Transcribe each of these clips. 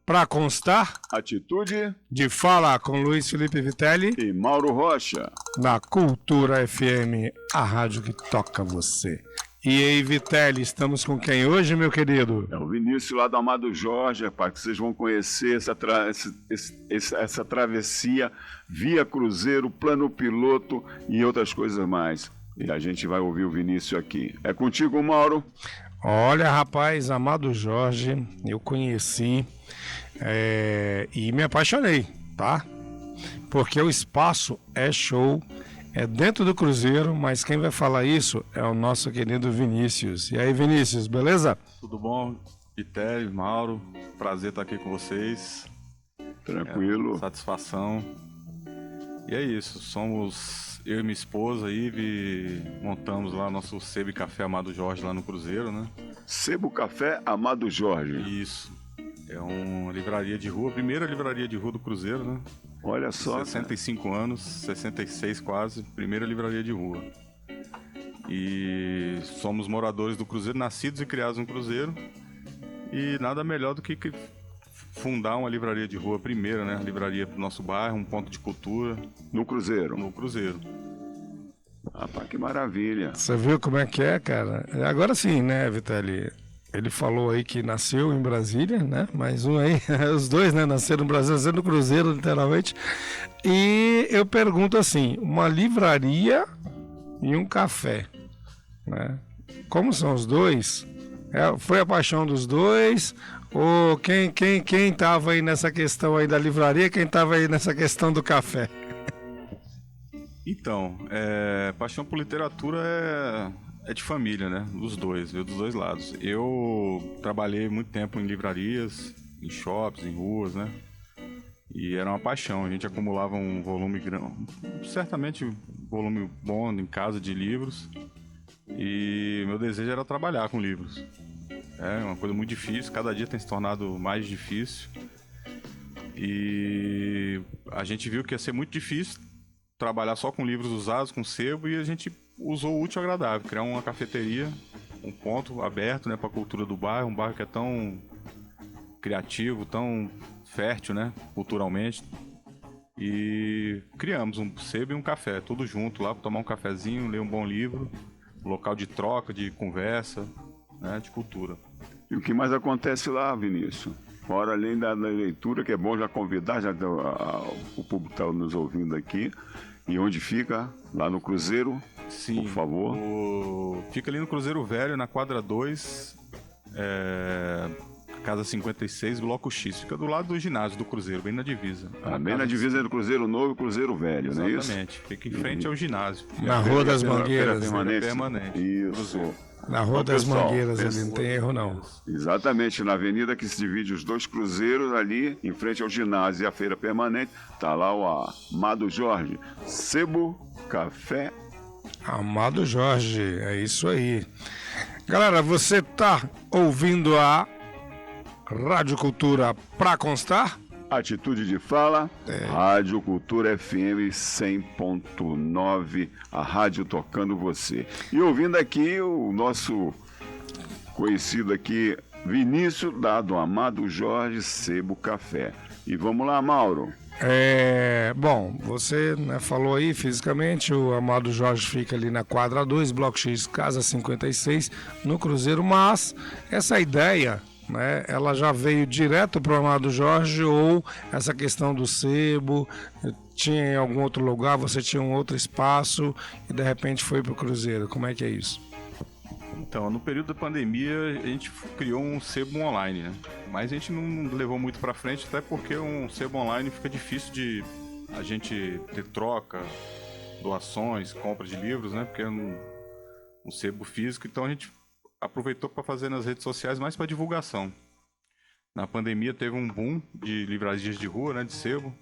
Pra constar, Atitude de fala com Luiz Felipe Vitelli, e Mauro Rocha. na Cultura FM, a rádio que toca você. E aí, Vitelli, estamos com quem hoje, meu querido? É o Vinícius lá do Amado Jorge, rapaz, que vocês vão conhecer essa travessia via cruzeiro, plano piloto e outras coisas mais. E a gente vai ouvir o Vinícius aqui. É contigo, Mauro? Olha, rapaz, Amado Jorge, eu conheci e me apaixonei, tá? Porque o espaço é show, é dentro do cruzeiro, mas quem vai falar isso é o nosso querido Vinícius. E aí, Vinícius, beleza? Tudo bom? Vitelli, Mauro, prazer estar aqui com vocês. Tranquilo. Satisfação. E é isso, somos eu e minha esposa, Ive, montamos lá nosso Sebo e Café Amado Jorge lá no cruzeiro, né? Sebo Café Amado Jorge. Isso, é uma livraria de rua, a primeira livraria de rua do cruzeiro, né? Olha só. 65 anos, 66 quase, primeira livraria de rua. E somos moradores do cruzeiro, nascidos e criados no cruzeiro. E nada melhor do que fundar uma livraria de rua primeira, né? Livraria do nosso bairro, um ponto de cultura. No cruzeiro? No cruzeiro. Rapaz, que maravilha. Você viu como é que é, cara? Agora sim, né, Vitelli? Ele falou aí que nasceu em Brasília, né? Mais um aí, os dois, né? Nasceram no Brasil, nasceram no cruzeiro, literalmente. E eu pergunto assim, uma livraria e um café, né? Como são os dois? Foi a paixão dos dois? Ou quem tava aí nessa questão aí da livraria, quem tava aí nessa questão do café? Então, paixão por literatura é de família, né? Dos dois, veio dos dois lados. Eu trabalhei muito tempo em livrarias, em shops, em ruas, né? E era uma paixão, a gente acumulava um volume grande, certamente um volume bom em casa de livros. E meu desejo era trabalhar com livros. É uma coisa muito difícil, cada dia tem se tornado mais difícil. E a gente viu que ia ser muito difícil trabalhar só com livros usados, com sebo, e a gente usou o útil e agradável, criar uma cafeteria, um ponto aberto, né, para a cultura do bairro, um bairro que é tão criativo, tão fértil, né, culturalmente. E criamos um sebo e um café, tudo junto lá, para tomar um cafezinho, ler um bom livro, local de troca, de conversa, né, de cultura. E o que mais acontece lá, Vinícius? Fora além da leitura, que é bom já convidar, o público está nos ouvindo aqui. E onde fica? Lá no Cruzeiro? Sim, por favor. Fica ali no Cruzeiro Velho, na quadra 2, casa 56, bloco X. Fica do lado do ginásio do Cruzeiro, bem na divisa. Bem na divisa do Cruzeiro Novo e Cruzeiro Velho, não é isso? Exatamente, fica em frente ao ginásio. Na Rua das Mangueiras. Permanente. Isso. Na Rua das pessoal, Mangueiras, ali não tem erro não. Exatamente, na avenida que se divide os dois cruzeiros ali, em frente ao ginásio e a feira permanente, tá lá o Amado Jorge, Sebo Café. Amado Jorge, é isso aí. Galera, você tá ouvindo a Rádio Cultura Pra Constar? Atitude de fala, Rádio Cultura FM 100.9, a rádio tocando você. E ouvindo aqui o nosso conhecido aqui, Vinícius, do Amado Jorge, Sebo Café. E vamos lá, Mauro. Bom, você, né, falou aí fisicamente, o Amado Jorge fica ali na quadra 2, bloco X, casa 56, no Cruzeiro, mas essa ideia, né, ela já veio direto para o Amado Jorge, ou essa questão do sebo tinha em algum outro lugar, você tinha um outro espaço e de repente foi para o Cruzeiro? Como é que é isso? Então, no período da pandemia, a gente criou um sebo online, né? Mas a gente não levou muito para frente, até porque um sebo online fica difícil de a gente ter troca, doações, compra de livros, né? Porque é um sebo físico, então a gente aproveitou para fazer nas redes sociais mais para divulgação. Na pandemia teve um boom de livrarias de rua, né, de sebo. O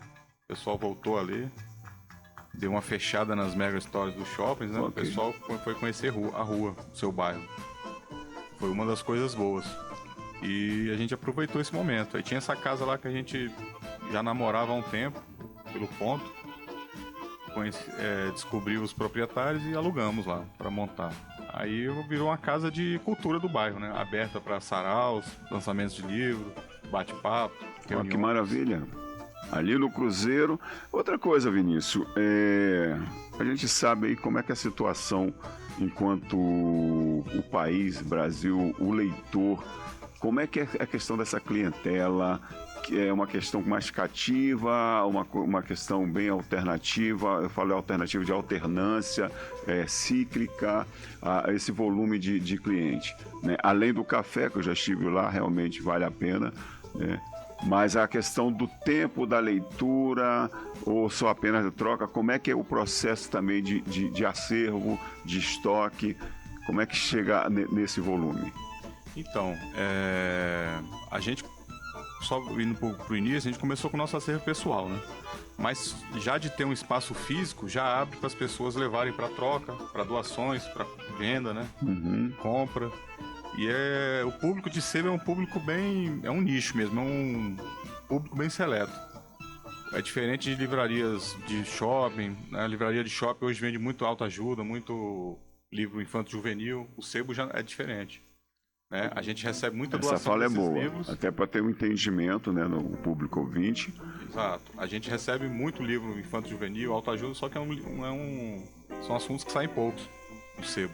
pessoal voltou a ler. Deu uma fechada nas mega stores dos shoppings, né? Okay. O pessoal foi conhecer a rua, o seu bairro. Foi uma das coisas boas. E a gente aproveitou esse momento. Aí tinha essa casa lá que a gente já namorava há um tempo, pelo ponto. Descobriu os proprietários e alugamos lá para montar. Aí virou uma casa de cultura do bairro, né? Aberta para saraus, lançamentos de livro, bate-papo. Ó, que maravilha. Ali no Cruzeiro. Outra coisa, Vinícius, a gente sabe aí como é que é a situação enquanto o país, Brasil, o leitor, como é que é a questão dessa clientela, que é uma questão mais cativa, uma questão bem alternativa, eu falo alternativa de alternância, cíclica, esse volume de cliente, né? Além do café, que eu já estive lá, realmente vale a pena, né? Mas a questão do tempo da leitura ou só apenas de troca, como é que é o processo também de acervo, de estoque, como é que chega nesse volume? Então, a gente, só indo para o início, a gente começou com o nosso acervo pessoal, né? Mas já de ter um espaço físico, já abre para as pessoas levarem para troca, para doações, para venda, né? Compra. E o público de sebo é um público bem... é um nicho mesmo, é um público bem seleto. É diferente de livrarias de shopping, né? A livraria de shopping hoje vende muito autoajuda, muito livro infanto-juvenil. O sebo já é diferente, né? A gente recebe muita doação. Essa fala é desses boa, livros. até para ter um entendimento, né, no público ouvinte. Exato. A gente recebe muito livro infanto-juvenil, autoajuda, só que são assuntos que saem poucos do sebo.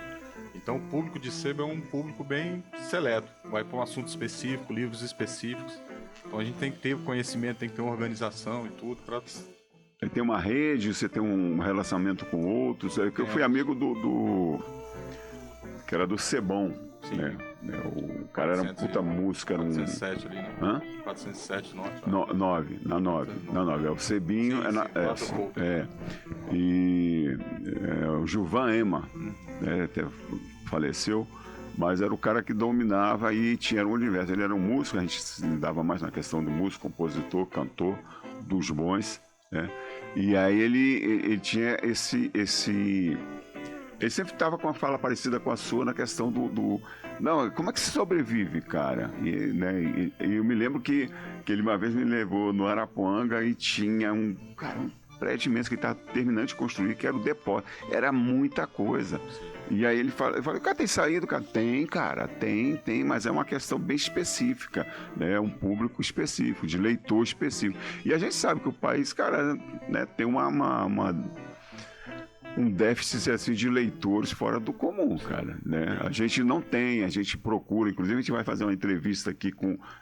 Então o público de sebo é um público bem seleto, vai para um assunto específico, livros específicos. Então a gente tem que ter conhecimento, tem que ter uma organização e tudo para... Tem uma rede, você tem um relacionamento com outros. Eu fui amigo que era do Sebão, né? O cara era um puta música. 407 ali, né? Hã? 407 Norte. Na 9. O Sebinho E o Gilvan Ema, até faleceu, mas era o cara que dominava e tinha um universo. Ele era um músico, a gente se dava mais na questão do músico, compositor, cantor, dos bons, né? E aí ele tinha ele sempre estava com uma fala parecida com a sua na questão não, como é que se sobrevive, cara? E eu me lembro que ele uma vez me levou no Arapuanga e tinha um prédio imenso que ele estava terminando de construir, que era o depósito. Era muita coisa. E aí eu falei, cara, tem saído? Cara, tem, mas é uma questão bem específica, né? Um público específico, de leitor específico. E a gente sabe que o país, cara, né, tem um déficit assim, de leitores fora do comum, cara, né? A gente não tem, a gente procura, inclusive a gente vai fazer uma entrevista aqui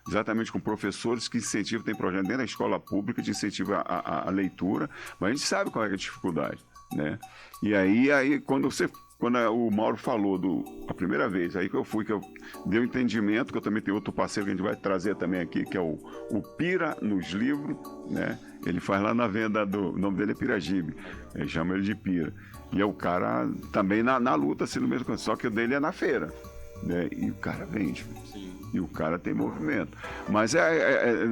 exatamente com professores que incentivam, tem projeto dentro da escola pública de incentivo à leitura, mas a gente sabe qual é a dificuldade, né? E aí quando o Mauro falou a primeira vez, aí que eu dei um entendimento, que eu também tenho outro parceiro que a gente vai trazer também aqui, que é o Pira nos livros, né? Ele faz lá na venda o nome dele é Piragibe, chama ele de Pira. E é o cara também na luta, assim, no mesmo, só que o dele é na feira, né? E o cara vende. Sim. E o cara tem movimento. Mas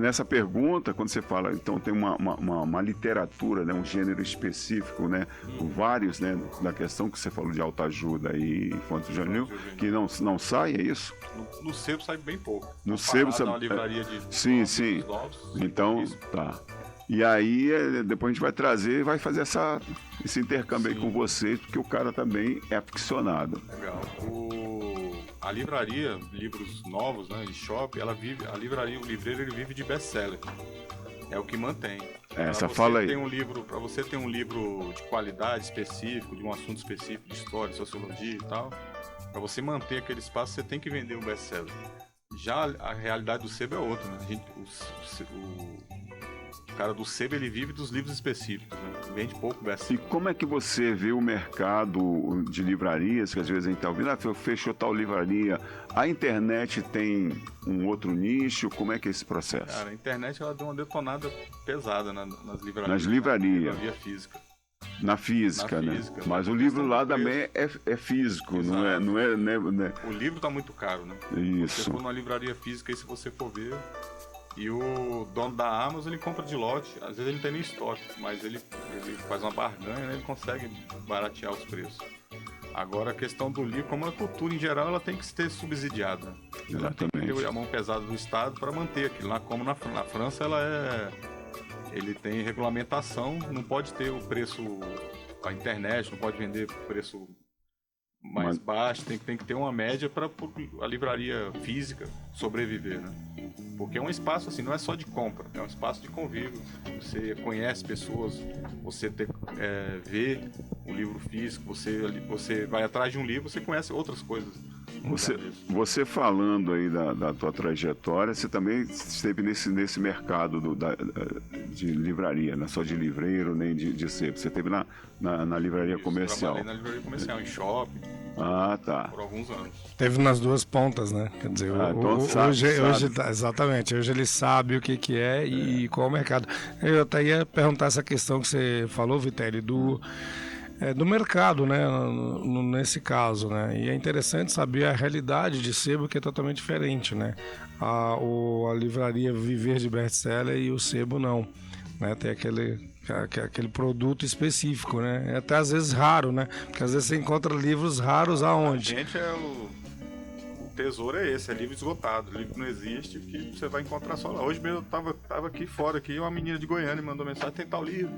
nessa pergunta, quando você fala, então tem uma literatura, né, um gênero específico, né, vários, né, da questão que você falou de autoajuda e infanto-juvenil, que não sai, é isso? No sebo sai bem pouco. No sebo sai... uma livraria de sim. Novos, então, tá. E aí, depois a gente vai trazer e vai fazer esse intercâmbio aí com vocês, porque o cara também é aficionado. Legal. A livraria, livros novos, né, de shopping, o livreiro, ele vive de best-seller. É o que mantém. Essa fala aí. Para você ter um livro de qualidade específico, de um assunto específico, de história, sociologia e tal, para você manter aquele espaço, você tem que vender um best-seller. Já a realidade do sebo é outra, né? O cara do sebo, ele vive dos livros específicos, né? Vende pouco best-seller. E como é que você vê o mercado de livrarias, que às vezes a gente está ouvindo, fechou tal livraria, a internet tem um outro nicho, como é que é esse processo? Cara, a internet ela deu uma detonada pesada nas livrarias. Nas livrarias. Na livraria física. Na física, né? Mas o livro lá também é físico, não é, né? O livro tá muito caro, né? Isso. Você for numa livraria física, aí se você for ver, e o dono da Amazon, ele compra de lote, às vezes ele não tem nem estoque, mas ele faz uma barganha, né? Ele consegue baratear os preços. Agora a questão do livro, como a cultura em geral, ela tem que ser subsidiada. Ela tem que ter a mão pesada do Estado para manter aquilo. Como na França, ele tem regulamentação, não pode ter o preço, a internet não pode vender preço mais baixo, tem que ter uma média para a livraria física sobreviver, né? Porque é um espaço assim, não é só de compra, é um espaço de convívio. Você conhece pessoas, você vê o livro físico, você vai atrás de um livro, você conhece outras coisas. Você falando aí da tua trajetória, você também esteve nesse mercado de livraria, não é só de livreiro nem de sebo. Você esteve na livraria comercial. Trabalhei na livraria comercial, em shopping. Ah, tá. Por alguns anos. Teve nas duas pontas, né? Quer dizer, então hoje sabe. Exatamente, hoje ele sabe o que é e qual é o mercado. Eu até ia perguntar essa questão que você falou, Vitelli, do mercado, né, nesse caso, né, e é interessante saber a realidade de sebo, que é totalmente diferente, né, a livraria viver de best-seller e o sebo não, né, tem aquele produto específico, né, até às vezes raro, né, porque às vezes você encontra livros raros aonde? A gente o tesouro é esse, é livro esgotado, livro que não existe, que você vai encontrar só lá. Hoje mesmo eu tava aqui fora, uma menina de Goiânia mandou mensagem, tem tal livro.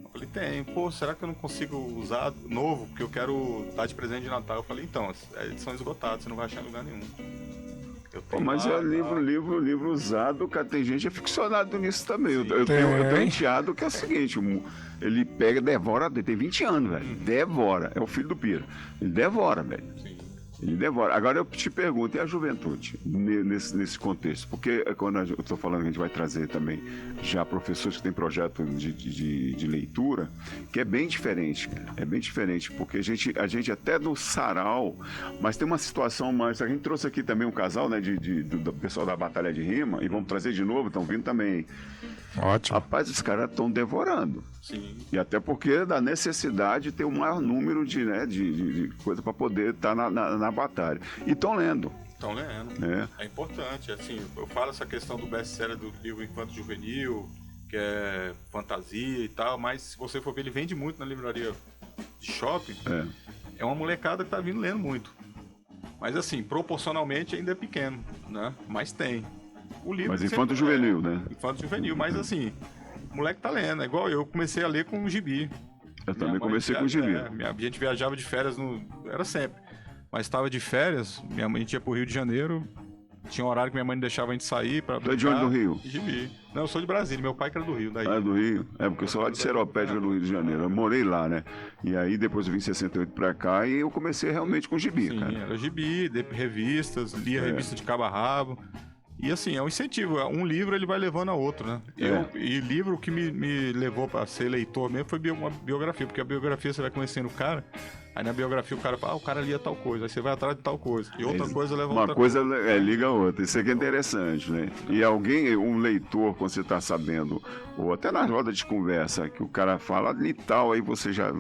Eu falei, tem. Pô, será que eu não consigo usar novo? Porque eu quero dar de presente de Natal. Eu falei, então, eles são esgotados, você não vai achar em lugar nenhum. Mas livro usado, cara, tem gente aficionado nisso também. Eu tenho um enteado que é o seguinte, ele pega, devora, tem 20 anos, velho. Devora, é o filho do Pira. Ele devora, velho. Sim. Ele devora. Agora eu te pergunto, e a juventude nesse contexto? Porque quando eu estou falando que a gente vai trazer também já professores que têm projeto de leitura, que é bem diferente. É bem diferente, porque a gente até no sarau, mas tem uma situação mais... A gente trouxe aqui também um casal, né, do pessoal da Batalha de Rima, e vamos trazer de novo, estão vindo também. Ótimo. Rapaz, os caras estão devorando. Sim. E até porque da necessidade de ter o maior número de coisa para poder estar na batalha. E estão lendo. Estão lendo. É importante. Assim, eu falo essa questão do best-seller do livro Infanto Juvenil, que é fantasia e tal, mas se você for ver, ele vende muito na livraria de shopping. É uma molecada que tá vindo lendo muito. Mas assim, proporcionalmente ainda é pequeno, né? Mas tem. O livro mas Infanto Juvenil, né? Infanto Juvenil, mas assim, o moleque tá lendo. É igual eu comecei a ler com o gibi. Eu também comecei com o gibi. A gente viajava de férias, era sempre. Mas estava de férias, minha mãe ia pro Rio de Janeiro, tinha um horário que minha mãe não deixava a gente sair pra brincar. Tu é de onde do Rio? Gibi. Não, eu sou de Brasília, meu pai que era do Rio. Daí. Ah, do Rio? É, porque eu sou lá de Seropédica, do Rio de Janeiro. Eu morei lá, né? E aí depois eu vim em 68 pra cá e eu comecei realmente com gibi, sim, cara. Era gibi, revistas, lia revista de cabo a rabo. E assim, é um incentivo. Um livro ele vai levando a outro, né? E livro que me levou para ser leitor mesmo foi uma biografia, porque a biografia você vai conhecendo o cara, aí na biografia o cara fala, o cara lia tal coisa, aí você vai atrás de tal coisa, e outra coisa leva a outra coisa. Uma coisa liga a outra, isso aqui é interessante, né? E um leitor, quando você está sabendo, ou até na roda de conversa, que o cara fala ali tal, aí você já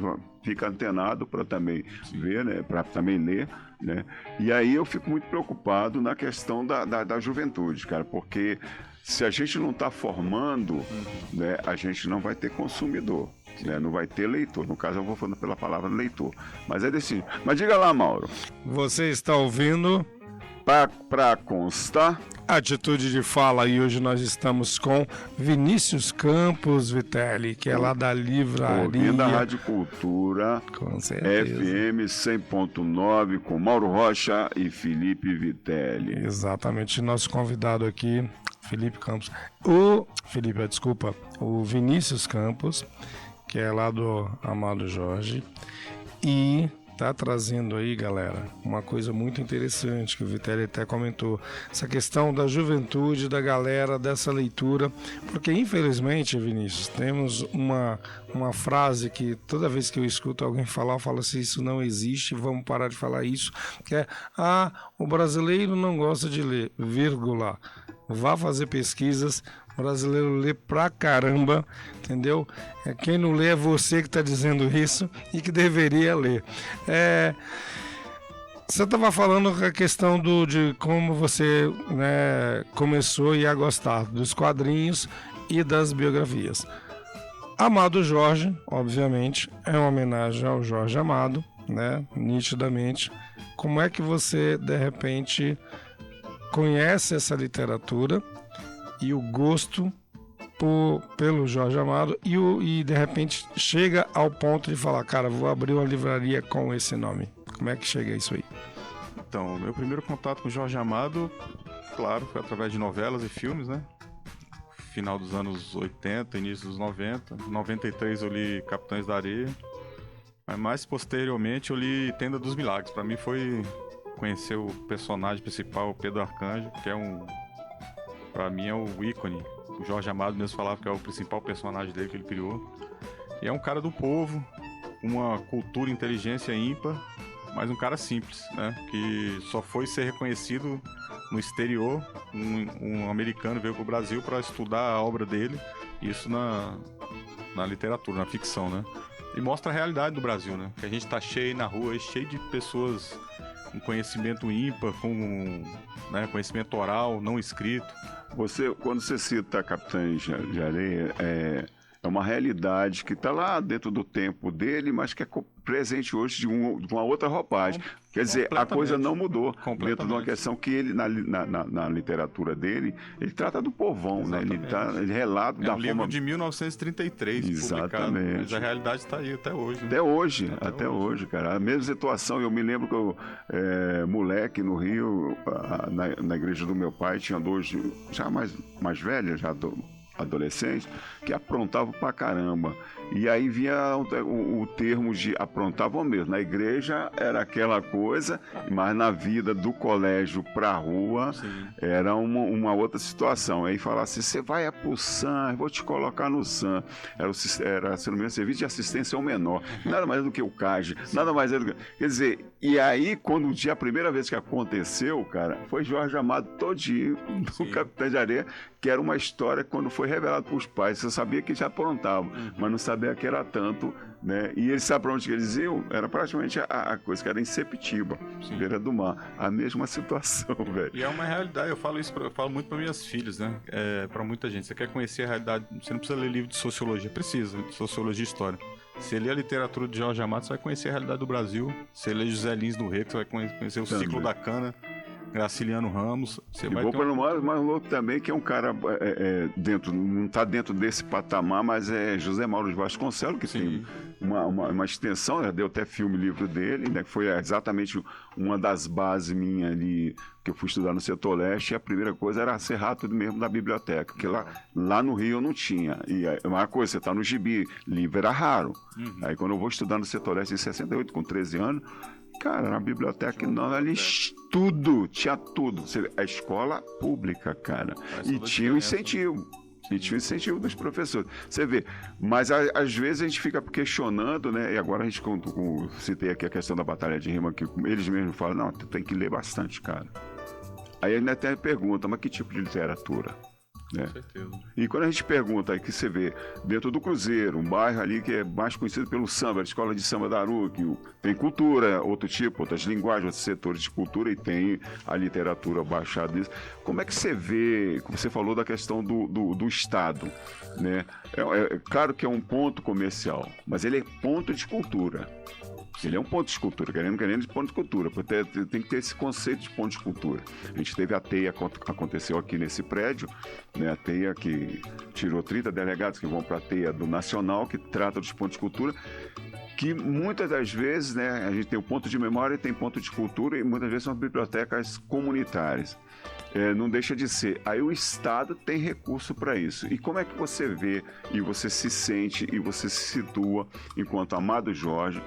fica antenado para também ver, né? Para também ler, né? E aí eu fico muito preocupado na questão da juventude, cara, porque se a gente não está formando, né, a gente não vai ter consumidor, né, não vai ter leitor. No caso, eu vou falando pela palavra leitor. Mas é desse. Mas diga lá, Mauro. Você está ouvindo? Para constar. Atitude de Fala, e hoje nós estamos com Vinícius Campos, Vitelli, que é lá da livraria. Ouvindo a Rádio Cultura, com certeza. FM 100.9, com Mauro Rocha e Felipe Vitelli. Exatamente, nosso convidado aqui, Felipe Campos. O Vinícius Campos, que é lá do Amado Jorge, e tá trazendo aí, galera, uma coisa muito interessante que o Vitelli até comentou, essa questão da juventude, da galera, dessa leitura, porque infelizmente, Vinícius, temos uma frase que toda vez que eu escuto alguém falar, eu falo assim, isso não existe, vamos parar de falar isso, que é, o brasileiro não gosta de ler, vírgula, vá fazer pesquisas, o brasileiro lê pra caramba, entendeu? Quem não lê é você que está dizendo isso e que deveria ler. Você estava falando a questão de como você, né, começou a gostar dos quadrinhos e das biografias. Amado Jorge, obviamente, é uma homenagem ao Jorge Amado, né, nitidamente. Como é que você, de repente, conhece essa literatura e o gosto pelo Jorge Amado e de repente chega ao ponto de falar, cara, vou abrir uma livraria com esse nome? Como é que chega a isso aí? Então, meu primeiro contato com Jorge Amado, claro, foi através de novelas e filmes, né? Final dos anos 80, início dos 90. Em 93 eu li Capitães da Areia. Mas mais posteriormente eu li Tenda dos Milagres. Para mim foi conhecer o personagem principal, o Pedro Arcanjo, que é para mim é o ícone. O Jorge Amado mesmo falava que é o principal personagem dele que ele criou. E é um cara do povo, uma cultura e inteligência ímpar, mas um cara simples, né? Que só foi ser reconhecido no exterior. Um americano veio pro Brasil para estudar a obra dele, isso na literatura, na ficção, né? E mostra a realidade do Brasil, né? Que a gente tá cheio na rua, cheio de pessoas com conhecimento ímpar, com conhecimento oral, não escrito. Quando você cita Capitães de Areia, é uma realidade que está lá dentro do tempo dele, mas que é presente hoje de uma outra roupagem. Quer dizer, a coisa não mudou dentro de uma questão que ele, na literatura dele, ele trata do povão, né? Ele relata da forma... livro de 1933, publicado, mas a realidade está aí até hoje. Né? Até hoje, cara. A mesma situação, eu me lembro que eu, moleque, no Rio, na igreja do meu pai, tinha dois, já mais velhos, já adolescentes, que aprontavam pra caramba. E aí vinha o termo de aprontavam mesmo. Na igreja era aquela coisa, mas na vida do colégio pra rua, sim, era uma outra situação. Aí falava assim, você vai pro SAM, vou te colocar no SAM. Era, se não me engano, Serviço de Assistência ao Menor. Nada mais do que o CAG, nada mais do que... Quer dizer, e aí, quando a primeira vez que aconteceu, cara, foi Jorge Amado todinho, do Capitão de Areia, que era uma história que quando foi revelado para os pais, você sabia que já aprontavam, mas não sabia que era tanto, né? E eles sabem para onde que eles iam? Era praticamente a coisa que era em Sepetiba, beira do mar. A mesma situação, velho. E é uma realidade, eu falo muito para minhas filhas, né? Para muita gente. Você quer conhecer a realidade, você não precisa ler livro de sociologia, precisa, de sociologia e história. Você lê a literatura de Jorge Amado, você vai conhecer a realidade do Brasil. Você lê José Lins do Rego, você vai conhecer o ciclo da cana. Graciliano Ramos. Você vai ter mais louco também, que é um cara não está dentro desse patamar, mas é José Mauro de Vasconcelos, que tem uma extensão, já deu até filme, livro dele, né, que foi exatamente uma das bases minhas ali, que eu fui estudar no Setor Leste, e a primeira coisa era acerrar tudo mesmo da biblioteca, que lá no Rio eu não tinha. E uma coisa, você está no gibi, livro era raro. Aí quando eu vou estudar no Setor Leste em 68, com 13 anos, cara, na biblioteca não, ali tinha tudo. A escola pública, cara. E tinha o incentivo. E tinha o incentivo dos professores. Você vê, mas às vezes a gente fica questionando, né? E agora a gente, citei aqui a questão da batalha de rima, que eles mesmos falam, não, tu tem que ler bastante, cara. Aí ele até pergunta, mas que tipo de literatura? Com certeza. E quando a gente pergunta aí, que você vê dentro do Cruzeiro, um bairro ali que é mais conhecido pelo samba, a escola de samba da Aruc, tem cultura, outro tipo, outras linguagens, outros setores de cultura, e tem a literatura baixada nisso. Como é que você vê, como você falou da questão do Estado, né? É claro que é um ponto comercial, mas ele é ponto de cultura. Ele é um ponto de cultura, querendo de ponto de cultura, porque tem que ter esse conceito de ponto de cultura. A gente teve a TEIA, aconteceu aqui nesse prédio, né, a TEIA que tirou 30 delegados que vão para a TEIA do Nacional, que trata dos pontos de cultura, que muitas das vezes, né, a gente tem o ponto de memória e tem ponto de cultura, e muitas vezes são bibliotecas comunitárias. Não deixa de ser. Aí o Estado tem recurso para isso. E como é que você vê, e você se sente, e você se situa enquanto Amado Jorge,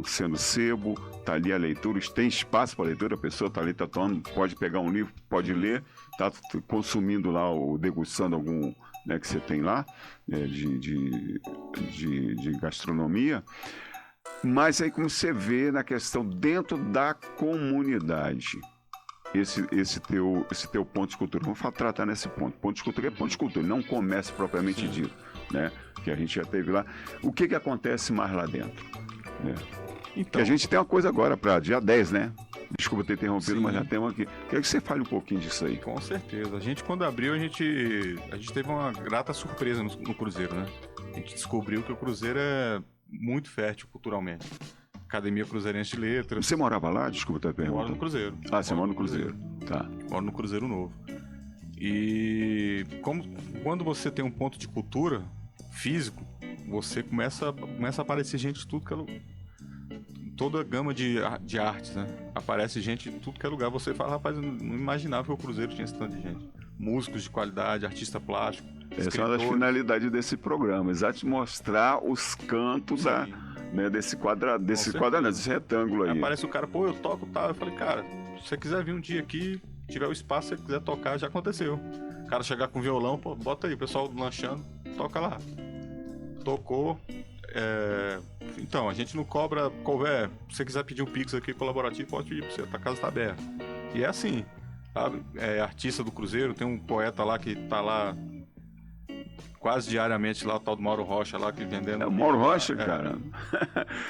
sendo sebo, tá ali a leitura, tem espaço para leitura, a pessoa tá ali, tá tomando, pode pegar um livro, pode ler, tá consumindo lá, ou degustando algum, né, que você tem lá, de gastronomia. Mas aí como você vê na questão dentro da comunidade, esse teu ponto de cultura, vamos tratar nesse ponto de cultura é ponto de cultura, não comércio propriamente dito, né, que a gente já teve lá. O que acontece mais lá dentro? Então, que a gente tem uma coisa agora para dia 10, né? Desculpa ter interrompido, mas já temos aqui. Quero que você fale um pouquinho disso aí. Com certeza. A gente, quando abriu, a gente teve uma grata surpresa no Cruzeiro, né? A gente descobriu que o Cruzeiro é muito fértil culturalmente. Academia Cruzeirense de Letras. Você morava lá? Desculpa ter perguntado. Moro no Cruzeiro. Você mora no Cruzeiro. Tá. Moro no Cruzeiro Novo. E quando você tem um ponto de cultura físico, você começa a aparecer gente de toda a gama de artes, né? Aparece gente em tudo que é lugar. Você fala, rapaz, eu não imaginava que o Cruzeiro tinha esse tanto de gente. Músicos de qualidade, artista plástico, essa é uma das finalidades desse programa, exatamente mostrar os cantos desse quadrado, desse retângulo aí. Aparece o cara, pô, eu toco tal. Eu falei, cara, se você quiser vir um dia aqui, tiver o espaço, se você quiser tocar, já aconteceu. O cara chegar com violão, pô, bota aí, o pessoal lanchando, toca lá. Tocou. Então, a gente não cobra. Se você quiser pedir um Pix aqui colaborativo, pode pedir pra você, a casa tá aberta. E é assim, sabe? Artista do Cruzeiro, tem um poeta lá que tá lá quase diariamente lá, o tal do Mauro Rocha lá, que vendendo... É o Mauro Rocha, cara.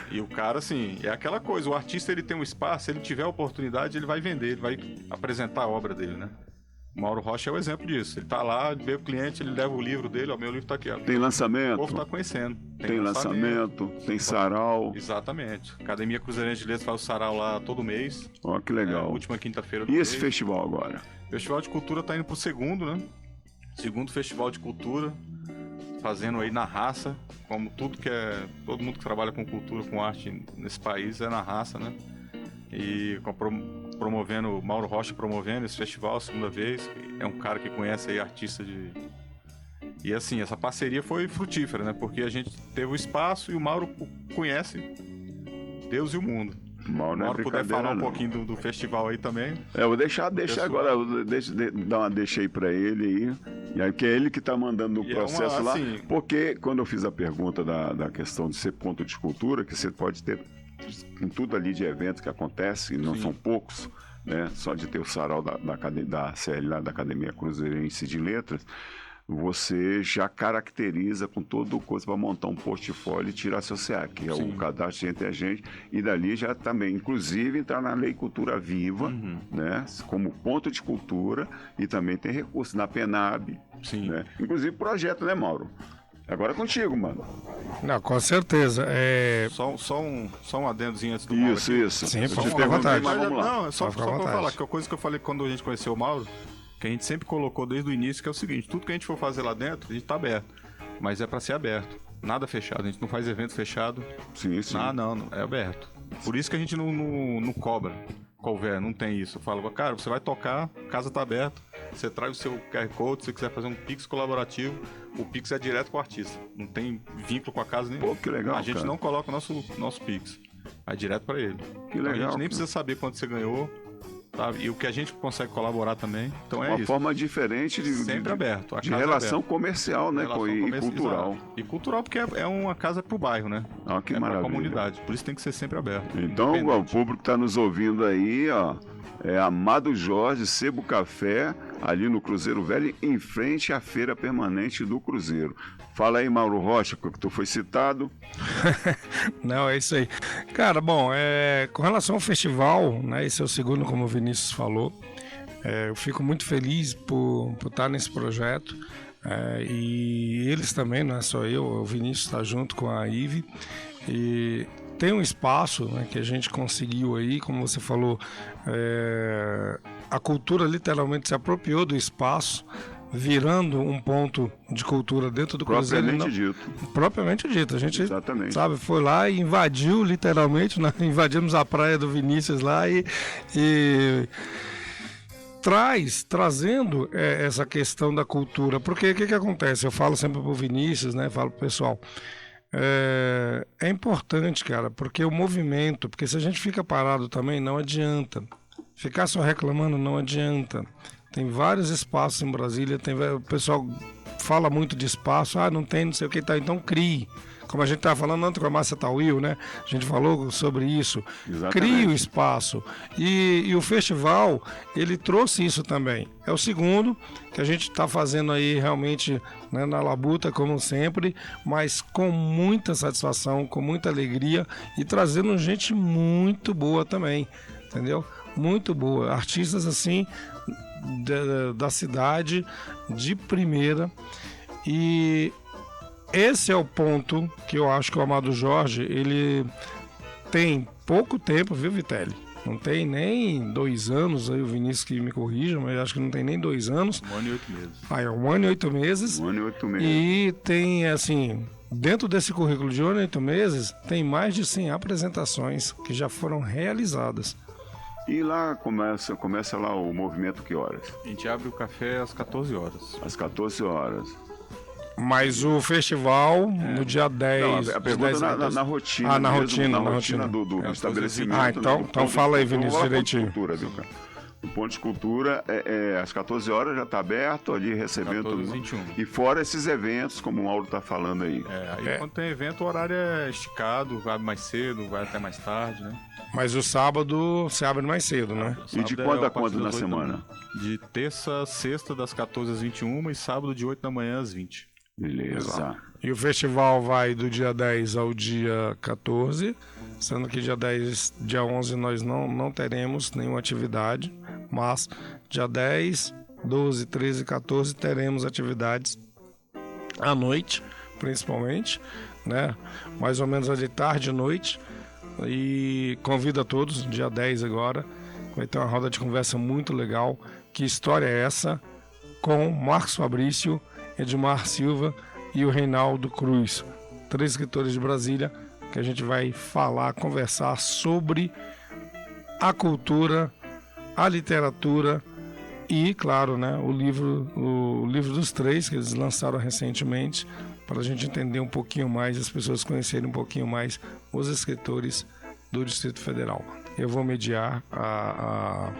E o cara, assim, é aquela coisa, o artista, ele tem um espaço, se ele tiver a oportunidade, ele vai vender, ele vai apresentar a obra dele, né? O Mauro Rocha é o exemplo disso. Ele tá lá, vê o cliente, ele leva o livro dele, ó, meu livro tá aqui, ó. Tem lançamento. O povo tá conhecendo. Tem lançamento, tem sarau. Exatamente. Academia Cruzeirense de Letras faz o sarau lá todo mês. Ó, que legal. Última quinta-feira do mês. E mês. esse festival agora? O Festival de Cultura tá indo pro segundo, né? Segundo Festival de Cultura. Fazendo aí na raça, como tudo que é... Todo mundo que trabalha com cultura, com arte nesse país é na raça, né? E promovendo, Mauro Rocha promovendo esse festival a segunda vez. É um cara que conhece aí artista de... E assim, essa parceria foi frutífera, né? Porque a gente teve o espaço e o Mauro conhece Deus e o mundo. Se o Mauro puder falar um pouquinho do festival aí também. Eu vou deixar agora, dar uma deixa aí pra ele aí. E aí, que é ele que tá mandando no processo lá. Assim, porque quando eu fiz a pergunta da questão de ser ponto de cultura, que você pode ter com tudo ali de evento que acontece, e não são poucos, né? Só de ter o sarau da CL lá, da Academia Cruzeirense de Letras, você já caracteriza com todo o coisa para montar um portfólio e tirar seu CA, que é o cadastro entre a gente, e dali já também, inclusive, entrar na Lei Cultura Viva, né, como ponto de cultura, e também tem recurso na PENAB, né? Inclusive projeto, né, Mauro? Agora é contigo, mano. Não, com certeza. Só um adendozinho antes do Mauro. Isso. Sim, pode ficar à vontade. Mas vamos lá. Não, só pra falar, que é a coisa que eu falei quando a gente conheceu o Mauro, que a gente sempre colocou desde o início, que é o seguinte: tudo que a gente for fazer lá dentro, a gente tá aberto. Mas é pra ser aberto. Nada fechado. A gente não faz evento fechado. Sim. Não. É aberto. Por isso que a gente não cobra. Não tem isso. Eu falo, cara, você vai tocar, a casa tá aberta, você traz o seu QR Code, se você quiser fazer um Pix colaborativo, o Pix é direto com o artista. Não tem vínculo com a casa nenhum. Pô, que legal, a gente não coloca o nosso Pix. Vai direto pra ele. Que então, legal. A gente nem precisa saber quanto você ganhou. Sabe? E o que a gente consegue colaborar também. Então uma forma diferente sempre aberto. De relação comercial, né? E cultural. Exato. E cultural porque é uma casa pro bairro, né? Ah, que maravilha. Pra comunidade. Por isso tem que ser sempre aberto. Então, o público que tá nos ouvindo aí, ó, é Amado Jorge, Sebo Café, ali no Cruzeiro Velho, em frente à feira permanente do Cruzeiro. Fala aí, Mauro Rocha, que tu foi citado. Não, é isso aí. Cara, bom, com relação ao festival, né, esse é o segundo, como o Vinícius falou, eu fico muito feliz por estar nesse projeto, e eles também, não é só eu, o Vinícius está junto com a Ive, e tem um espaço, né, que a gente conseguiu aí, como você falou, a cultura literalmente se apropriou do espaço, virando um ponto de cultura dentro do Cruzeiro. Propriamente dito. A gente, sabe, foi lá e invadiu, literalmente, invadimos a praia do Vinícius lá e trazendo essa questão da cultura. Porque o que acontece? Eu falo sempre pro Vinícius, né? Falo pro pessoal. É importante, cara, porque o movimento, porque se a gente fica parado também, não adianta. Ficar só reclamando não adianta. Tem vários espaços em Brasília, o pessoal fala muito de espaço, não tem, não sei o que, tá, então crie. Como a gente estava falando antes com a Márcia Tawil, né? A gente falou sobre isso. Exatamente. Crie o espaço. E o festival, ele trouxe isso também. É o segundo que a gente está fazendo aí realmente, né, na labuta, como sempre, mas com muita satisfação, com muita alegria e trazendo gente muito boa também, entendeu? Muito boa. Artistas assim da cidade de primeira, e esse é o ponto que eu acho que o Amado Jorge, ele tem pouco tempo, viu, Vitelli? Não tem nem 2 anos, aí o Vinícius que me corrija, mas acho que não tem nem 2 anos. 1 ano e 8 meses. 1 ano e 8 meses. 1 ano e 8 meses. E tem, assim, dentro desse currículo de 8 meses, tem mais de 100 apresentações que já foram realizadas. E lá começa lá o movimento que horas? A gente abre o café às 14 horas. Às 14 horas. Mas o festival, no dia 10... Não, a pergunta na rotina. Na mesmo, rotina do estabelecimento. Então fala aí, Vinícius, direitinho. Cultura, viu, cara? O Ponto de Cultura, às 14 horas já está aberto, ali recebendo 14, todo mundo. 21. E fora esses eventos, como o Mauro está falando aí. Aí quando tem evento, o horário é esticado, abre mais cedo, vai até mais tarde, né? Mas o sábado se abre mais cedo, né? E de quando a quando na semana? De terça a sexta, das 14 às 21 e sábado de 8 da manhã às 20. Beleza. E o festival vai do dia 10 ao dia 14, sendo que dia 11 nós não teremos nenhuma atividade, mas dia 10, 12, 13 e 14 teremos atividades à noite, principalmente, né? Mais ou menos de tarde e noite. E convido a todos, dia 10 agora, vai ter uma roda de conversa muito legal. Que história é essa? Com Marcos Fabrício, Edmar Silva e o Reinaldo Cruz, 3 escritores de Brasília, que a gente vai conversar sobre a cultura, a literatura e, claro, né, o livro dos 3 que eles lançaram recentemente, para a gente entender um pouquinho mais, as pessoas conhecerem um pouquinho mais os escritores do Distrito Federal. Eu vou mediar a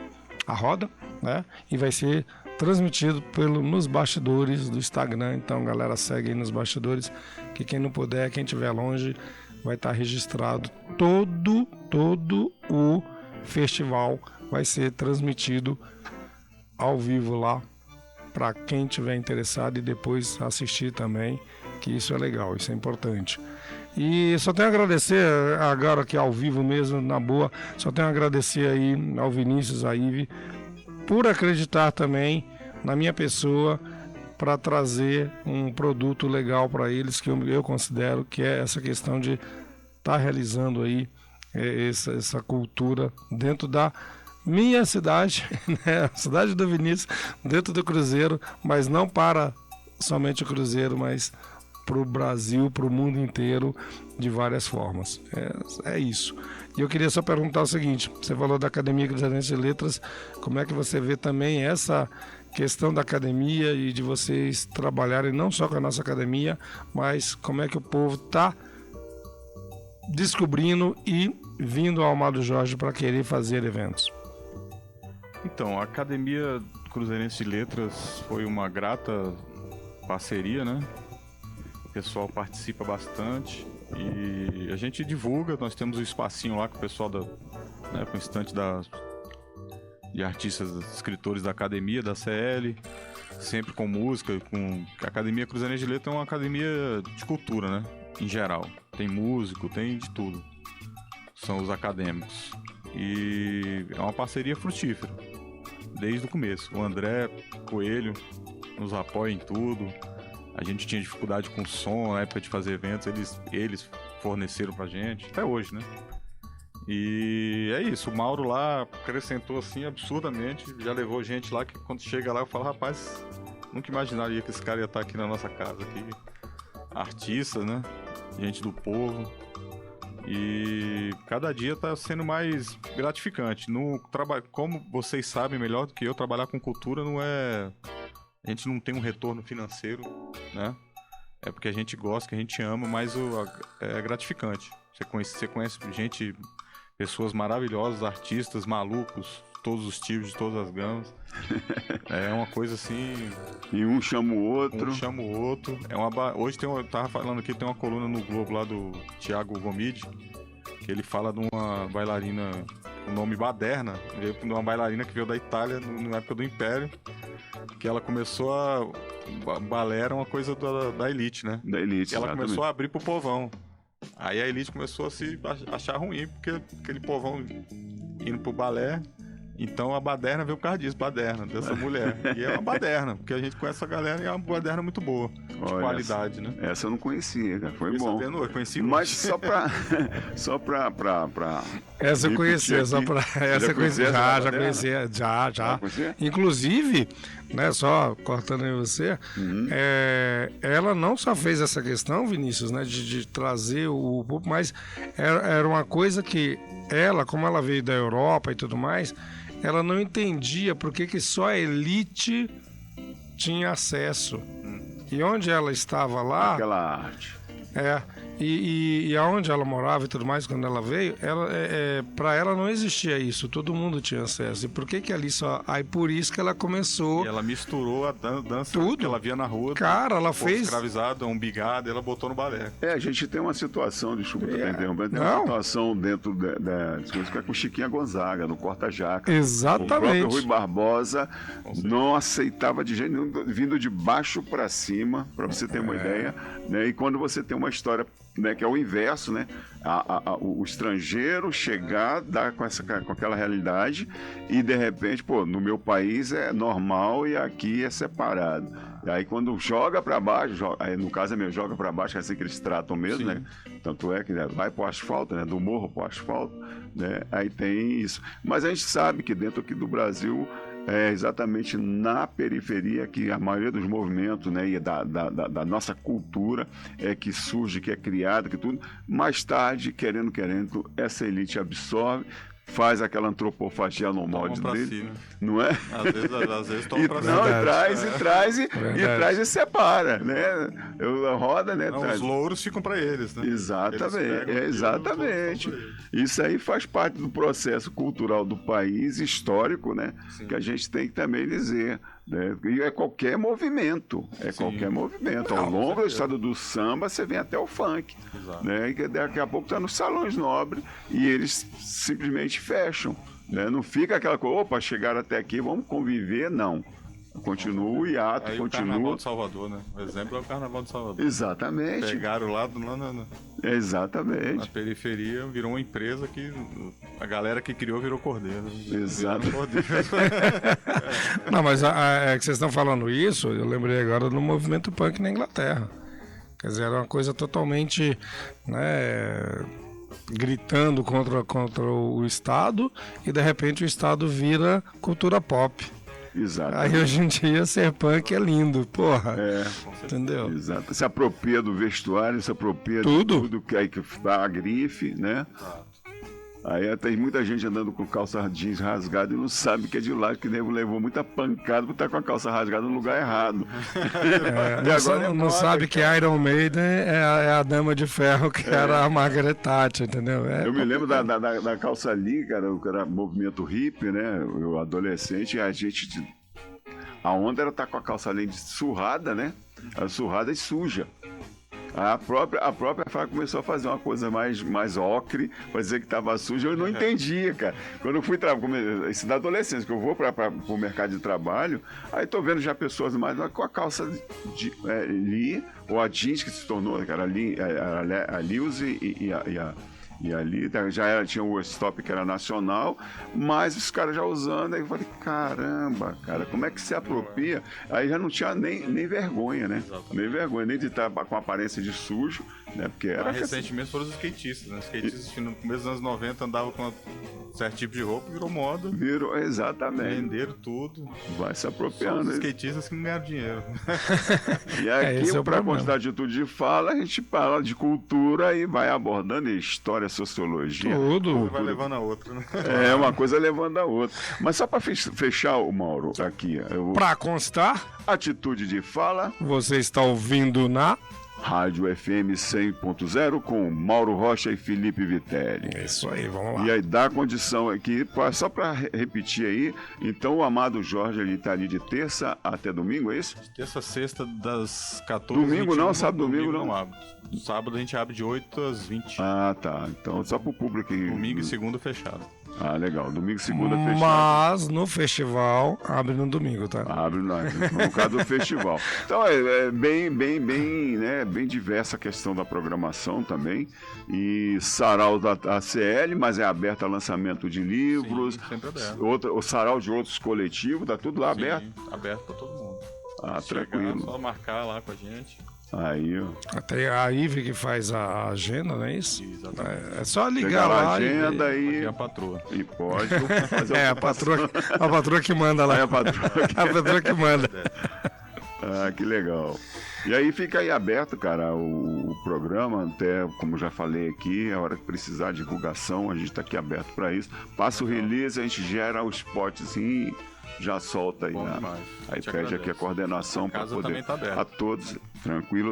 roda, né, e vai ser transmitido nos bastidores do Instagram. Então, galera, segue aí nos bastidores, que quem não puder, quem estiver longe, vai estar registrado. Todo o festival vai ser transmitido ao vivo lá, para quem tiver interessado e depois assistir também, que isso é legal, isso é importante. E só tenho a agradecer agora aqui ao vivo mesmo, na boa, só tenho a agradecer aí ao Vinícius, à Ive, por acreditar também na minha pessoa para trazer um produto legal para eles, que eu considero que é essa questão de estar realizando aí essa cultura dentro da minha cidade, né? A cidade do Vinícius, dentro do Cruzeiro, mas não para somente o Cruzeiro, mas para o Brasil, para o mundo inteiro, de várias formas. É isso. E eu queria só perguntar o seguinte: você falou da Academia Cruzeirense de Letras, como é que você vê também essa questão da academia e de vocês trabalharem não só com a nossa academia, mas como é que o povo está descobrindo e vindo ao Amado Jorge para querer fazer eventos? Então, a Academia Cruzeirense de Letras foi uma grata parceria, né? O pessoal participa bastante e a gente divulga. Nós temos um espacinho lá com o pessoal com o estante de artistas, escritores da academia, da CL, sempre com música. A Academia Cruzeirense de Letras é uma academia de cultura, né? Em geral. Tem músico, tem de tudo. São os acadêmicos. E é uma parceria frutífera, desde o começo. O André Coelho nos apoia em tudo. A gente tinha dificuldade com som na época de fazer eventos, eles forneceram pra gente, até hoje, né? E é isso, o Mauro lá acrescentou assim absurdamente, já levou gente lá que quando chega lá eu falo, rapaz, nunca imaginaria que esse cara ia estar aqui na nossa casa aqui. Artista, né? Gente do povo. E cada dia está sendo mais gratificante. Como vocês sabem melhor do que eu, trabalhar com cultura não é... A gente não tem um retorno financeiro, né? É porque a gente gosta, que a gente ama, mas é gratificante. Você conhece gente, pessoas maravilhosas, artistas, malucos, todos os tipos, de todas as gamas. É uma coisa assim... E um chama o outro. Hoje eu tava falando aqui, tem uma coluna no Globo lá do Thiago Gomide, que ele fala de uma bailarina com o nome Baderna, de uma bailarina que veio da Itália na época do Império, que ela começou balé era uma coisa da elite, né? Da elite, ela exatamente. começou a abrir pro povão. Aí a elite começou a se achar ruim, porque aquele povão indo pro balé. Então a baderna veio por causa disso, baderna, dessa mulher. E é uma baderna, porque a gente conhece a galera e é uma baderna muito boa, de qualidade, né? Essa eu não conhecia, cara. Foi bom. Eu conheci mas só pra essa eu conhecia, já conhecia. Inclusive, né, só cortando em você, ela não só fez essa questão, Vinícius, né, de trazer o público, mas era uma coisa que ela, como ela veio da Europa e tudo mais, ela não entendia por que só a elite tinha acesso. E onde ela estava lá... Aquela arte. E aonde ela morava e tudo mais, quando ela veio, para ela não existia isso, todo mundo tinha acesso. E por que ali só... Aí por isso que ela começou... E ela misturou a dança tudo que ela via na rua. Cara, ela fez... escravizado, umbigado, e ela botou no balé. A gente tem uma situação, desculpa estar interrompendo, tem uma situação dentro das coisas que é com o Chiquinha Gonzaga, no Corta-Jaca. Exatamente. O próprio Rui Barbosa não aceitava de jeito nenhum, vindo de baixo para cima, para você ter uma ideia, né? E quando você tem uma história, né, que é o inverso, né? O estrangeiro chegar, com aquela realidade e de repente, no meu país é normal e aqui é separado. E aí quando joga para baixo, aí no caso é mesmo, joga para baixo, é assim que eles tratam mesmo, né? Tanto é que vai pro asfalto, né? Do morro pro asfalto, né? Aí tem isso. Mas a gente sabe que dentro aqui do Brasil é exatamente na periferia que a maioria dos movimentos, né, e da nossa cultura é que surge, que é criada, que tudo. Mais tarde, querendo, essa elite absorve, faz aquela antropofagia no molde dele, si, né? Não é? Às vezes toma pra si. Não, traz e separa, né? Roda, né? Não, os louros ficam para eles, né? Exatamente, exatamente. Isso aí faz parte do processo cultural do país, histórico, né? Sim. Que a gente tem que também dizer. Né? E é qualquer movimento, qualquer movimento. Ao longo da história do samba, você vem até o funk. Né? E daqui a pouco está nos salões nobres e eles simplesmente fecham. Né? Não fica aquela coisa, opa, chegaram até aqui, vamos conviver, não. Continua o hiato, aí continua. O Carnaval de Salvador, né? O exemplo é o Carnaval de Salvador. Exatamente. Pegaram lá Exatamente. Na periferia, virou uma empresa que a galera que criou virou cordeiro. Exato. Não, mas que vocês estão falando isso, eu lembrei agora do movimento punk na Inglaterra. Quer dizer, era uma coisa totalmente, né, gritando contra o Estado e de repente o Estado vira cultura pop. Exato. Aí hoje em dia ser punk é lindo, porra. Entendeu? Exato. Se apropria do vestuário, se apropria tudo. De tudo que aí que dá a grife, né? Aí tem muita gente andando com calça jeans rasgada e não sabe que é de lá, que levou muita pancada por estar com a calça rasgada no lugar errado. E agora não sabe que Iron Maiden é a dama de ferro que era a Margaret Thatcher, entendeu? Eu me lembro da calça ali, cara, que era movimento hippie, né? Eu adolescente, a onda era estar com a calça além de surrada, né? Surrada e suja. A própria Fábio começou a fazer uma coisa mais ocre, para dizer que estava suja. Eu não entendia, cara. Quando eu fui isso da adolescência, que eu vou para o mercado de trabalho, aí tô vendo já pessoas mais com a calça Lee, ou a jeans que se tornou, cara, a Lewis e ali tinha o stop que era nacional, mas os caras já usando, aí eu falei, caramba, cara, como é que se apropria? Aí já não tinha nem vergonha, né? Exatamente. Nem vergonha, nem de estar com aparência de sujo, né? Porque era recentemente foram os skatistas, né? Os skatistas que no começo dos anos 90 andavam com um certo tipo de roupa, virou moda. Exatamente. Venderam tudo. Vai se apropriando. Só os skatistas que não ganharam dinheiro. E aqui, para constar de tudo de fala, a gente fala de cultura e vai abordando história, sociologia. Tudo. Vai levando a outra, né? Uma coisa levando a outra. Mas só para fechar, o Mauro, aqui. Para constar, atitude de fala. Você está ouvindo na Rádio FM 100.0 com Mauro Rocha e Felipe Vitelli. É isso aí, vamos lá. E aí dá condição aqui, só para repetir aí, então o Amado Jorge ele tá ali de terça até domingo, é isso? De terça a sexta, das 14 Domingo 21, não, sábado, domingo não abre. Sábado a gente abre de 8 às 20. Ah, tá. Então só pro público aí. Domingo e segunda fechado. Ah, legal. Domingo e segunda fechado. Mas no festival abre no domingo, tá? Abre no caso do festival. Então é bem, né, bem diversa a questão da programação também. E sarau da ACL, mas é aberto a lançamento de livros. Sim, sempre aberto. O sarau de outros coletivos, tá tudo lá aberto? Aberto para todo mundo. Ah, chegar, tranquilo. só marcar lá com a gente. Aí, ó. Até a Ive que faz a agenda, não é isso? Exatamente. É só ligar Pegar lá. a agenda Aqui é e, a patroa. e pode fazer É, a patroa que manda lá. Aí a patroa que... A patroa que manda. Ah, que legal. E aí fica aí aberto, cara, o programa, até como já falei aqui, a hora que precisar de divulgação, a gente está aqui aberto para isso. Passa o release, a gente gera o spotzinho e já solta aí, Bom né? demais. Aí Te pede agradeço. aqui a coordenação para casa poder também tá aberta. a todos,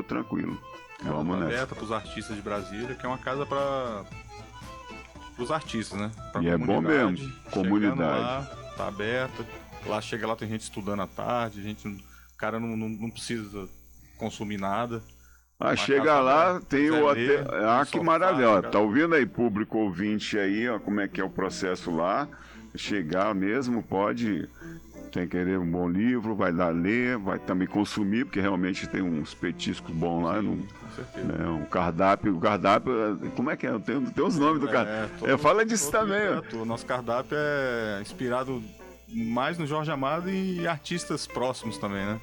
tranquilo. Ela Vamos tá nessa. aberta para os artistas de Brasília, que é uma casa para os artistas, né? Pra E é bom comunidade. mesmo, Chegando comunidade. Lá, tá aberta. Lá tem gente estudando à tarde, o cara não precisa consumir nada. Ah, chega lá, tem o hotel. Ah, que sofá, maravilha. Ó, cara. tá ouvindo aí, público ouvinte aí, ó, como é que é o processo lá. Chegar mesmo, pode. Tem que querer um bom livro, vai lá ler, vai também consumir, porque realmente tem uns petiscos bons lá. Com certeza. Né, o cardápio, como é que é? Tem os nomes do cardápio. Fala disso também. Ó. O nonosso cardápio é inspirado mais no Jorge Amado e artistas próximos também, né?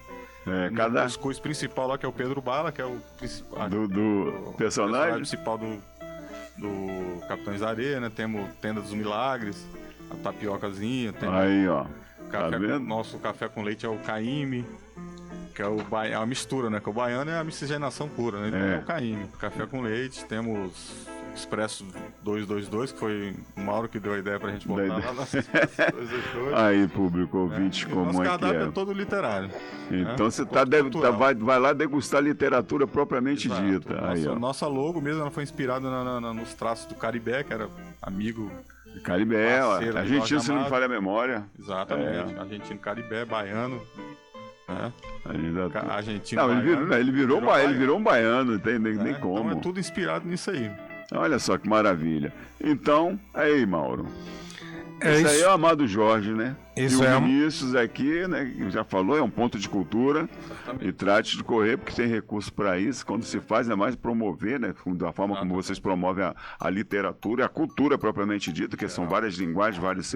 É, O cada cuscuz principal lá, que é o Pedro Bala, que é o principal. do personagem. Principal do Capitães da Areia, né? Temos Tenda dos Milagres, a tapiocazinha, tem Aí, ó. café, tá vendo? nosso café com leite é o Caíme, que é é a mistura, né? Que o baiano é a miscigenação pura, né? Então é o Caíme. Café com leite, temos Expresso 222, que foi o Mauro que deu a ideia pra gente botar lá no Expresso 222. Aí, público ouvinte, E o como nosso é que cardápio é? é todo literário. Então né? você Cultural. vai lá degustar literatura propriamente Exato. dita. Aí, ó. Nossa logo mesmo, ela foi inspirada nos traços do Caribé, que era amigo. Caribé, ó. Parceiro do Argentina, Jorge se não me Amado. falha a memória. Exatamente. Argentino, Caribé, baiano. Né? Ainda... Argentino, Não, baiano. ele virou um baiano, não tem nem como. Então é tudo inspirado nisso aí. Olha só que maravilha. Então, aí, Mauro. É Esse isso. aí é o Amado Jorge, né? Isso e é o um- Vinícius aqui, né? Que já falou, é um ponto de cultura. E trate de correr, porque tem recurso para isso. Quando se faz, é mais promover, né? Da forma como vocês promovem a literatura e a cultura propriamente dita, que são várias linguagens, vários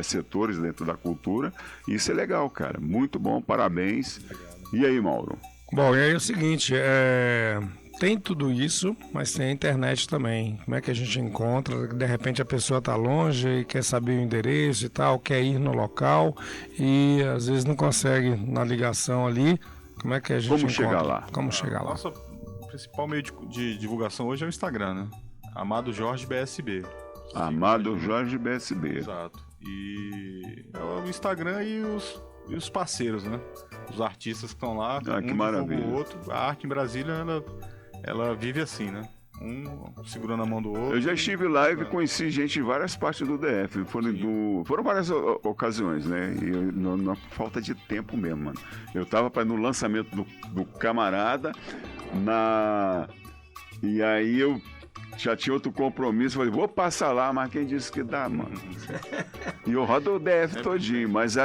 setores dentro da cultura. E isso é legal, cara. Muito bom, parabéns. E aí, Mauro? Bom, e aí é o seguinte, tem tudo isso, mas tem a internet também. Como é que a gente encontra? De repente a pessoa está longe e quer saber o endereço e tal, quer ir no local e às vezes não consegue na ligação ali. Como é que a gente Como encontra? chegar lá? Como chegar lá? Nosso principal meio de divulgação hoje é o Instagram, né? Amado Jorge BSB. Amado Jorge BSB. Exato. E é o Instagram e os parceiros, né? Os artistas que estão lá. Ah, que divulga maravilha. o outro. A arte em Brasília, ela vive assim, né? Um segurando a mão do outro. Eu já estive lá e conheci gente de várias partes do DF. Foram várias ocasiões, né? E na falta de tempo mesmo, mano. Eu tava no lançamento do Camarada, e aí eu já tinha outro compromisso. Falei, vou passar lá, mas quem disse que dá, mano? E eu rodo o DF todinho, mas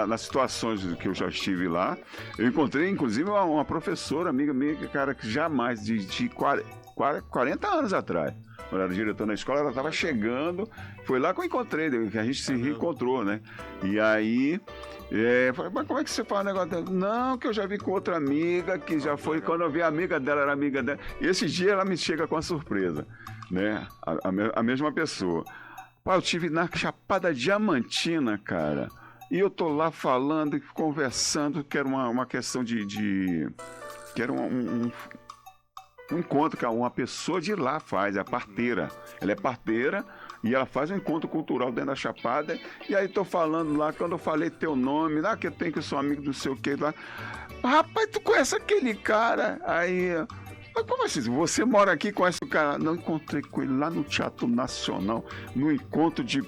nas situações que eu já estive lá, eu encontrei, inclusive, uma professora, amiga minha, cara, que jamais, de 40 anos atrás, quando era diretor na escola, ela estava chegando, foi lá que eu encontrei, que a gente se reencontrou, né? E aí, falei, mas como é que você fala o negócio dela? Não, que eu já vi com outra amiga, que já foi, quando eu vi a amiga dela, era amiga dela. E esse dia ela me chega com a surpresa, né? A mesma pessoa. Pá, eu tive na Chapada Diamantina, cara, e eu tô lá falando e conversando, que era uma questão que era um encontro que uma pessoa de lá faz, a parteira. Ela é parteira e ela faz um encontro cultural dentro da Chapada. E aí tô falando lá, quando eu falei teu nome, que eu tenho que eu sou amigo do sei o que lá. Rapaz, tu conhece aquele cara? Aí... Mas como assim? Você mora aqui e conhece o cara? Não, encontrei com ele lá no Teatro Nacional, no encontro de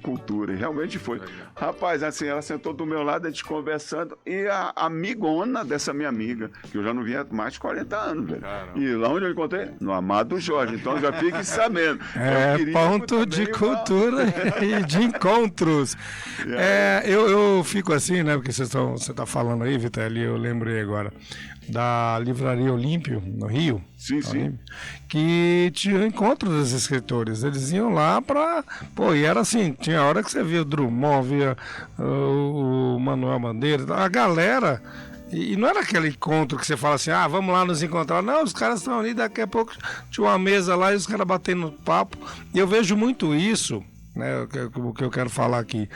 cultura. E realmente foi. Rapaz, assim, ela sentou do meu lado, a gente conversando, e a amigona dessa minha amiga, que eu já não via há mais de 40 anos, velho. Caramba. E lá onde eu encontrei? No Amado Jorge. Então já fique sabendo. É ponto de cultura e de encontros. Eu fico assim, né? Porque você está falando aí, Vitelli, eu lembrei agora da Livraria Olímpio, no Rio. Sim, sim. Olímpio, que tinha encontros dos escritores. Eles iam lá e era assim, também tinha hora que você via o Drummond, via o Manuel Bandeira, a galera. E não era aquele encontro que você fala assim, vamos lá nos encontrar. Não, os caras estão ali, daqui a pouco tinha uma mesa lá e os caras batendo papo. E eu vejo muito isso, né, o que eu quero falar aqui.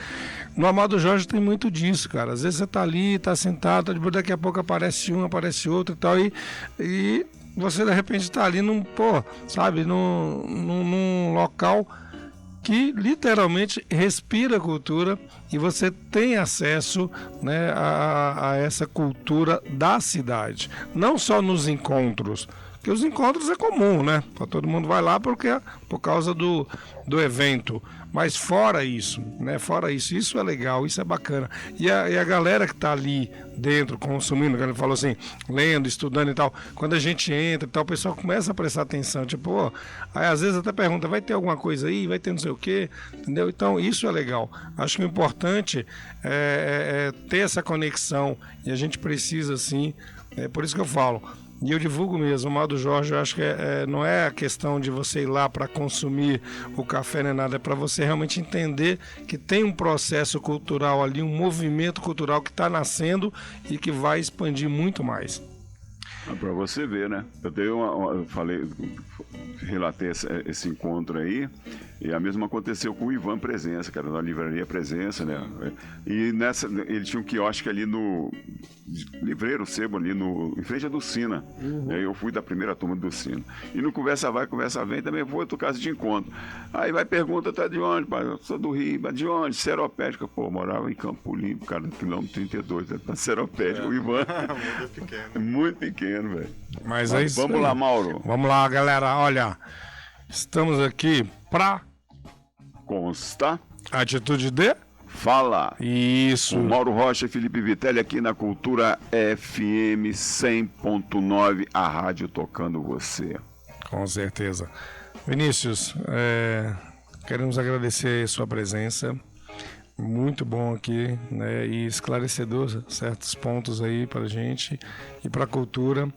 No Amado Jorge tem muito disso, cara. Às vezes você tá ali, tá sentado, daqui a pouco aparece um, aparece outro e tal, e você de repente tá ali num local que literalmente respira cultura e você tem acesso, né, a essa cultura da cidade. Não só nos encontros, porque os encontros é comum, né? Todo mundo vai lá por causa do evento. Mas fora isso, né? Fora isso, isso é legal, isso é bacana. E a galera que tá ali dentro, consumindo, que ele falou assim, lendo, estudando e tal, quando a gente entra e tal, o pessoal começa a prestar atenção, tipo, aí às vezes até pergunta, vai ter alguma coisa aí, vai ter não sei o quê, entendeu? Então isso é legal. Acho que o importante é ter essa conexão e a gente precisa, sim, por isso que eu falo. E eu divulgo mesmo, o Amado Jorge, eu acho que não é a questão de você ir lá para consumir o café nem nada, é para você realmente entender que tem um processo cultural ali, um movimento cultural que está nascendo e que vai expandir muito mais. Para você ver, né? Eu relatei esse encontro aí, e a mesma aconteceu com o Ivan Presença, cara, na livraria Presença, né? E ele tinha um quiosque ali no livreiro sebo ali em frente à Ducina. Eu fui da primeira turma do Ducina. E no Conversa Vai, Conversa Vem também foi outro caso de encontro. Aí vai pergunta, tá de onde, pai? Eu sou do Rio, mas de onde? Seropédica. Pô, eu morava em Campo Limpo, cara, no quilômetro 32, na Seropédica. O Ivan. Muito pequeno. Muito pequeno, velho. Mas é isso. Vamos lá, Mauro. Vamos lá, galera. Olha, estamos aqui pra Consta. Atitude de Fala. Isso. O Mauro Rocha e Felipe Vitelli aqui na Cultura FM 100.9, a rádio tocando você. Com certeza. Vinícius, queremos agradecer a sua presença. Muito bom aqui, né? E esclarecedor certos pontos aí pra gente e pra cultura.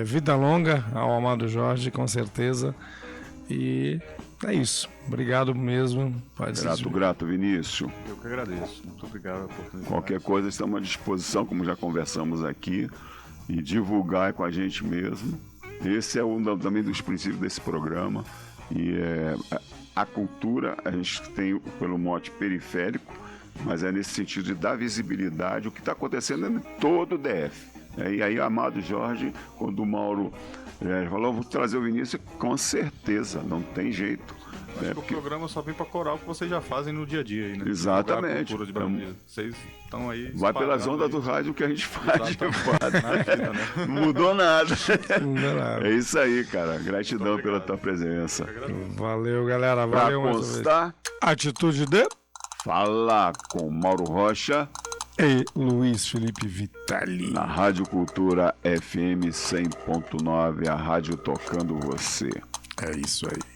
Vida longa ao Amado Jorge, com certeza. E é isso. Obrigado mesmo. Grato, Vinícius. Eu que agradeço. Muito obrigado pela oportunidade. Qualquer coisa, estamos à disposição, como já conversamos aqui, e divulgar com a gente mesmo. Esse é também dos princípios desse programa. E a cultura, a gente tem pelo mote periférico, mas é nesse sentido de dar visibilidade o que está acontecendo em todo o DF. E aí, Amado Jorge, quando o Mauro falou, vou trazer o Vinícius, com certeza, não tem jeito. Acho que o programa só vem para corar o que vocês já fazem no dia a dia. Aí, né? Exatamente. De vocês estão aí. Vai pelas ondas do rádio que a gente faz. Vida, né? Não mudou nada. Não dá nada. É isso aí, cara. Gratidão pela tua presença. Valeu, galera. Pra Valeu mais uma constar, vez. Atitude de Fala com Mauro Rocha e Luiz Felipe Vitelli. na Rádio Cultura FM 100.9, a rádio tocando você. É isso aí.